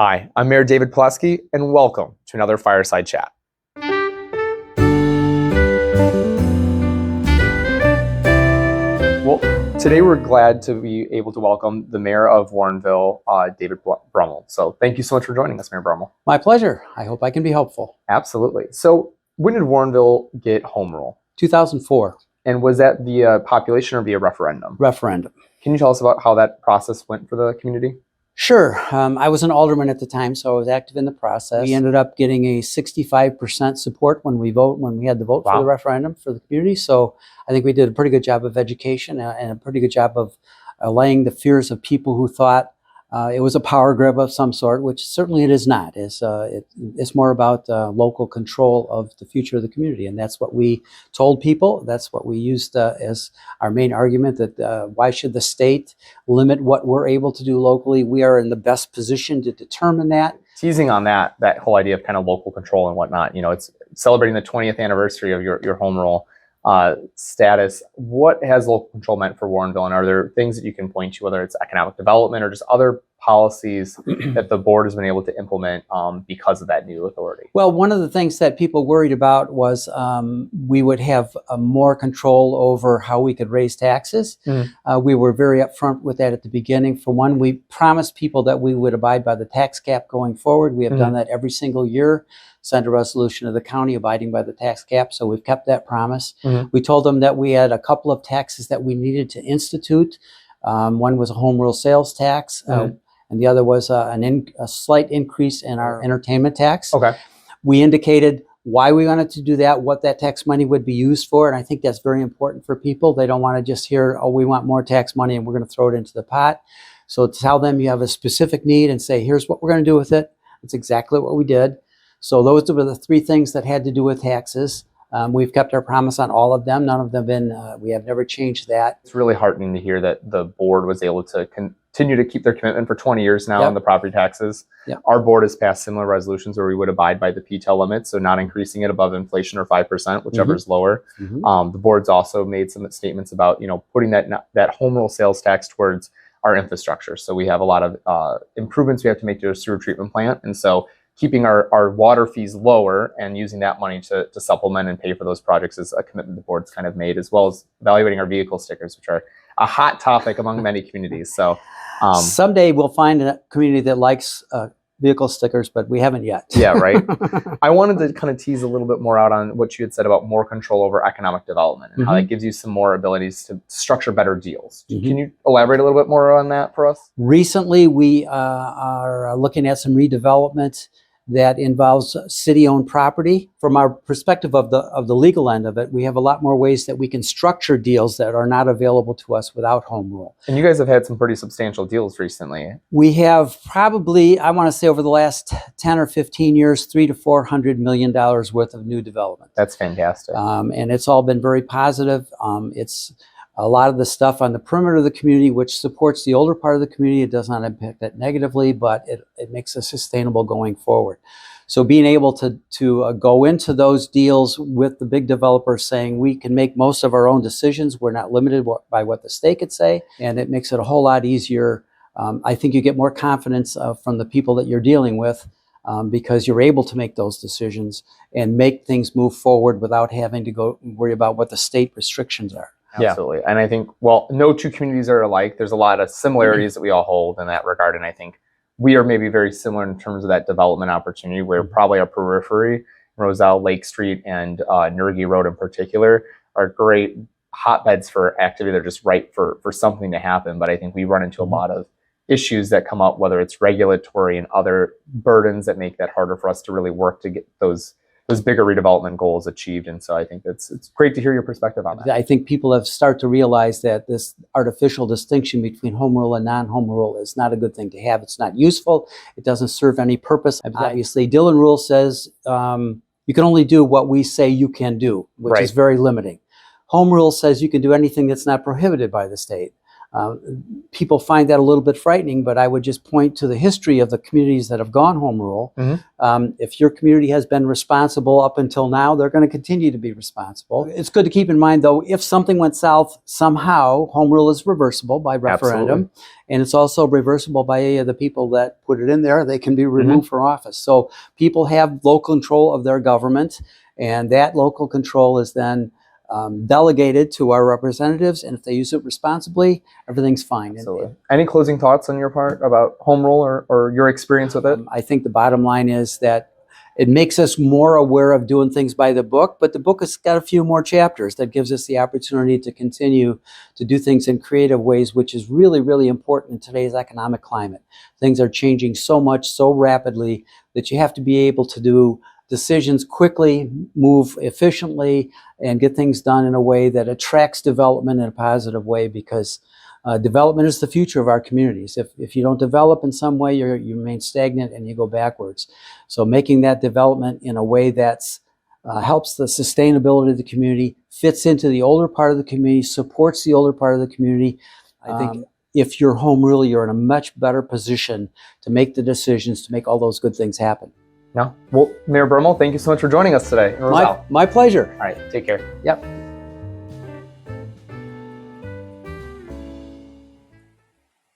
Hi, I'm Mayor David Pileski, and welcome to another Fireside Chat. Well, today we're glad to be able to welcome the Mayor of Warrenville, David Brummel. So thank you so much for joining us, Mayor Brummel. My pleasure. I hope I can be helpful. Absolutely. So when did Warrenville get home rule? 2004. And was that via population or via referendum? Referendum. Can you tell us about how that process went for the community? Sure. I was an alderman at the time, so I was active in the process. We ended up getting a 65% support when we had the vote for the referendum for the community. So I think we did a pretty good job of education and a pretty good job of allaying the fears of people who thought it was a power grab of some sort, which certainly it is not. It's more about local control of the future of the community. And that's what we told people. That's what we used as our main argument, that why should the state limit what we're able to do locally? We are in the best position to determine that. Teasing on that whole idea of kind of local control and whatnot, you know, it's celebrating the 20th anniversary of your home rule status. What has local control meant for Warrenville, and are there things that you can point to, whether it's economic development or just other policies that the board has been able to implement because of that new authority? Well, one of the things that people worried about was we would have more control over how we could raise taxes. We were very upfront with that at the beginning. For one, we promised people that we would abide by the tax cap going forward. We have done that every single year. Sent a resolution to the county abiding by the tax cap, so we've kept that promise. We told them that we had a couple of taxes that we needed to institute. One was a home rule sales tax, and the other was a slight increase in our entertainment tax. Okay. We indicated why we wanted to do that, what that tax money would be used for, and I think that's very important for people. They don't want to just hear, oh, we want more tax money and we're going to throw it into the pot. So tell them you have a specific need and say, here's what we're going to do with it. That's exactly what we did. So those were the three things that had to do with taxes. We've kept our promise on all of them. None of them we have never changed that. It's really heartening to hear that the board was able to continue to keep their commitment for 20 years now on the property taxes. Our board has passed similar resolutions where we would abide by the PTEL limit, so not increasing it above inflation or 5%, whichever is lower. The board's also made some statements about, you know, putting that home rule sales tax towards our infrastructure. So we have a lot of improvements we have to make to a sewer treatment plant, and so keeping our water fees lower and using that money to supplement and pay for those projects is a commitment the board's kind of made, as well as evaluating our vehicle stickers, which are a hot topic among many communities. So someday we'll find a community that likes vehicle stickers, but we haven't yet. Yeah, right. I wanted to kind of tease a little bit more out on what you had said about more control over economic development and how that gives you some more abilities to structure better deals. Can you elaborate a little bit more on that for us? Recently, we are looking at some redevelopment that involves city-owned property. From our perspective of the legal end of it, we have a lot more ways that we can structure deals that are not available to us without home rule. And you guys have had some pretty substantial deals recently. We have probably, I want to say over the last 10 or 15 years, $300 to $400 million worth of new development. That's fantastic. And it's all been very positive. It's a lot of the stuff on the perimeter of the community, which supports the older part of the community. It does not impact that negatively, but it makes us sustainable going forward. So being able to go into those deals with the big developers saying we can make most of our own decisions, we're not limited by what the state could say, and it makes it a whole lot easier. I think you get more confidence from the people that you're dealing with because you're able to make those decisions and make things move forward without having to go worry about what the state restrictions are. Absolutely. And I think, well, no two communities are alike. There's a lot of similarities that we all hold in that regard. And I think we are maybe very similar in terms of that development opportunity, where probably our periphery, Roselle, Lake Street, and Nergy Road in particular, are great hotbeds for activity. They're just right for something to happen. But I think we run into a lot of issues that come up, whether it's regulatory and other burdens that make that harder for us to really work to get those bigger redevelopment goals achieved. And so I think it's great to hear your perspective on that. I think people have started to realize that this artificial distinction between home rule and non-home rule is not a good thing to have. It's not useful. It doesn't serve any purpose. Obviously, Dillon Rule says you can only do what we say you can do, which is very limiting. Home rule says you can do anything that's not prohibited by the state. People find that a little bit frightening, but I would just point to the history of the communities that have gone home rule. If your community has been responsible up until now, they're going to continue to be responsible. It's good to keep in mind, though, if something went south somehow, home rule is reversible by referendum. Absolutely. And it's also reversible by any of the people that put it in there. They can be removed from office. So people have local control of their government, and that local control is then delegated to our representatives, and if they use it responsibly, everything's fine. Absolutely. Any closing thoughts on your part about home rule or your experience with it? I think the bottom line is that it makes us more aware of doing things by the book, but the book has got a few more chapters that gives us the opportunity to continue to do things in creative ways, which is really, really important in today's economic climate. Things are changing so much, so rapidly, that you have to be able to do decisions quickly, move efficiently, and get things done in a way that attracts development in a positive way, because development is the future of our communities. If you don't develop in some way, you remain stagnant and you go backwards. So making that development in a way that's helps the sustainability of the community, fits into the older part of the community, supports the older part of the community. I think if you're home rule, you're in a much better position to make the decisions, to make all those good things happen. Yeah. Well, Mayor Brummel, thank you so much for joining us today. My pleasure. All right. Take care. Yep.